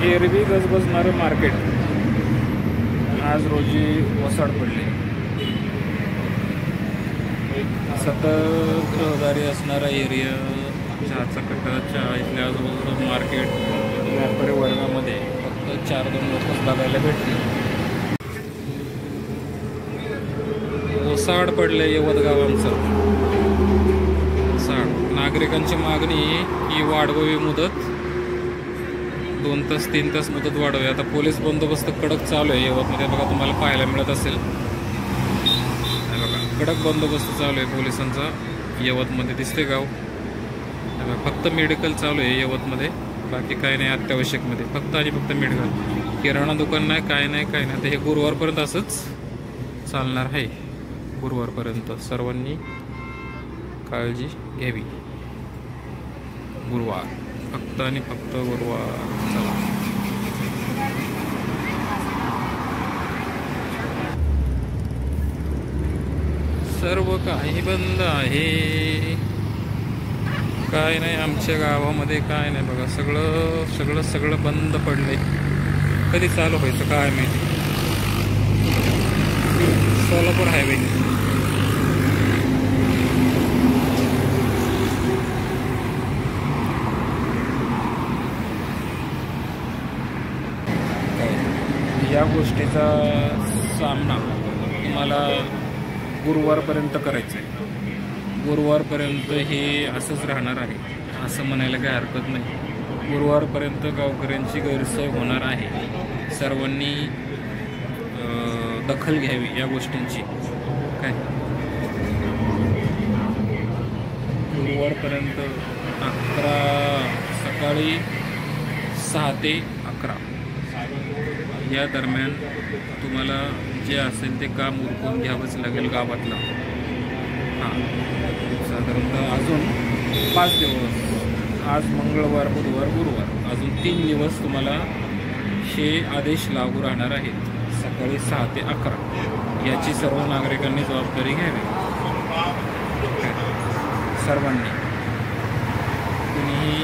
एरवी गजबजणारं मार्केट आज रोजी वसाड पडले. सतत रहदारी असणारा एरिया, चहाचा कट्टा, चहा इथल्या आजूबाजूचं मार्केट, व्यापारी वर्गामध्ये फक्त 4-2 लोकच बघायला भेटतील. वसाड पडले यवतगाव आमचं. वसाड नागरिकांची मागणी ही वाढवावी मुदत, 2 तास 3 तास मुदत वाढवावी. आता पोलीस बंदोबस्त कडक चालू आहे यवतमध्ये. बघा तुम्हाला पाहायला मिळत असेल, बघा कडक बंदोबस्त चालू आहे पोलिसांचा यवतमध्ये. दिसते गाव. फक्त मेडिकल चालू आहे यवतमध्ये, बाकी काय नाही अत्यावश्यकमध्ये. फक्त आणि फक्त मेडिकल, किराणा दुकान नाही, काय नाही. आता हे गुरुवारपर्यंत असंच चालणार आहे. गुरुवारपर्यंत सर्वांनी काळजी घ्यावी. गुरुवार, फक्त आणि फक्त गुरुवार. चला, सर्व काही बंद आहे. काय नाही आमच्या गावामध्ये, काय नाही बघा. सगळं बंद पडलंय. कधी चालू व्हायचं काय माहिती. सोलापूर हायवे, या गोष्टीचा सामना तुम्हाला गुरुवारपर्यंत करायचं आहे. गुरुवारपर्यंत हे असंच राहणार आहे, असं म्हणायला काही हरकत नाही. गुरुवारपर्यंत गावकऱ्यांची गैरसोय होणार आहे. सर्वांनी दखल घ्यावी या गोष्टींची. काय गुरुवारपर्यंत 11 सकाळी 6 ते 11 या दरम्यान तुम्हाला जे असेल ते काम उरकून घ्यावंच लागेल गावातलं. हां, साधारणतः अजून 5 दिवस, आज मंगळवार, बुधवार, गुरुवार, अजून 3 दिवस तुम्हाला हे आदेश लागू राहणार आहेत. सकाळी 6 ते 11 याची सर्व नागरिकांनी जबाबदारी घ्यावी. सर्वांनी, कुणीही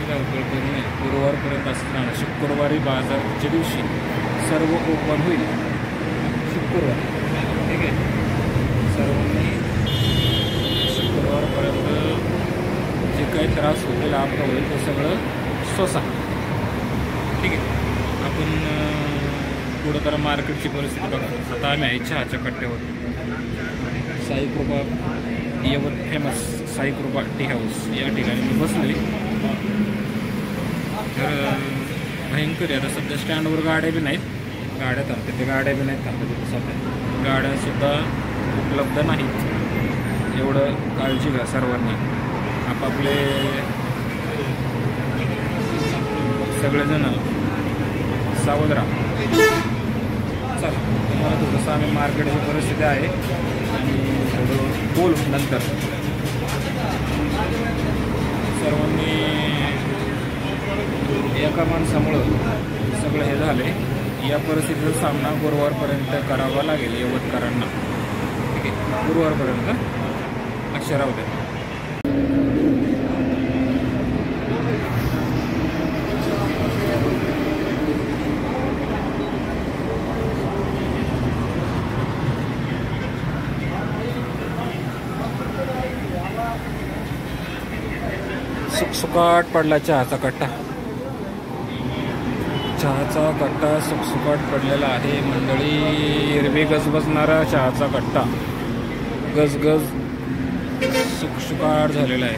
धावपळ करू नये. गुरुवारपर्यंत असताना शुक्रवारी बाजारच्या दिवशी सर्व ओपन होईल. शुक्रवार, ठीक आहे. सर्वांनी शुक्रवारपर्यंत जे काही त्रास होतील, आपलं होईल ते सगळं सोसा, ठीक आहे. आपण पुढं तर मार्केटची परिस्थिती बघा. आता आम्ही आहे चहाच्या कट्ट्यावर. साईकृपा यवत फेमस साईकृपा टी हाऊस या ठिकाणी मी बसले. तर भयंकर आहे. आता सध्या स्टँडवर गाड्या बी नाहीत. गाड्या थांबतात, ते गाड्या बी नाहीत थांबतात तिथे सध्या. गाड्यासुद्धा उपलब्ध नाहीत. एवढं काळजी घ्या सर्वांनी. आपापले सगळेजण सावध राहा. चला, तुम्हाला थोडंसं आम्ही मार्केटची परिस्थिती आहे आणि थोडं बोलू नंतर. सर्वांनी एका माणसामुळं सगळं हे झाले. या परिस्थितीचा सामना गुरुवारपर्यंत करावा लागेल यवतकरांना, ठीक आहे. गुरुवारपर्यंत लक्ष राहू द्या. सुकसुकाट पडला चहाचा कट्टा. चहाचा कट्टा सुकसुकाट पडलेला आहे मंडळी. एरवी गजबजणारा चहाचा कट्टा गजगज सुकसुकाट झालेला आहे.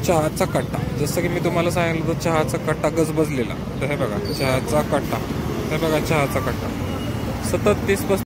चहाचा कट्टा, जसं की मी तुम्हाला सांगितलं होतं, चहाचा कट्टा गजबजलेला. तर हे बघा चहाचा कट्टा, हे बघा चहाचा कट्टा. सतत 30-35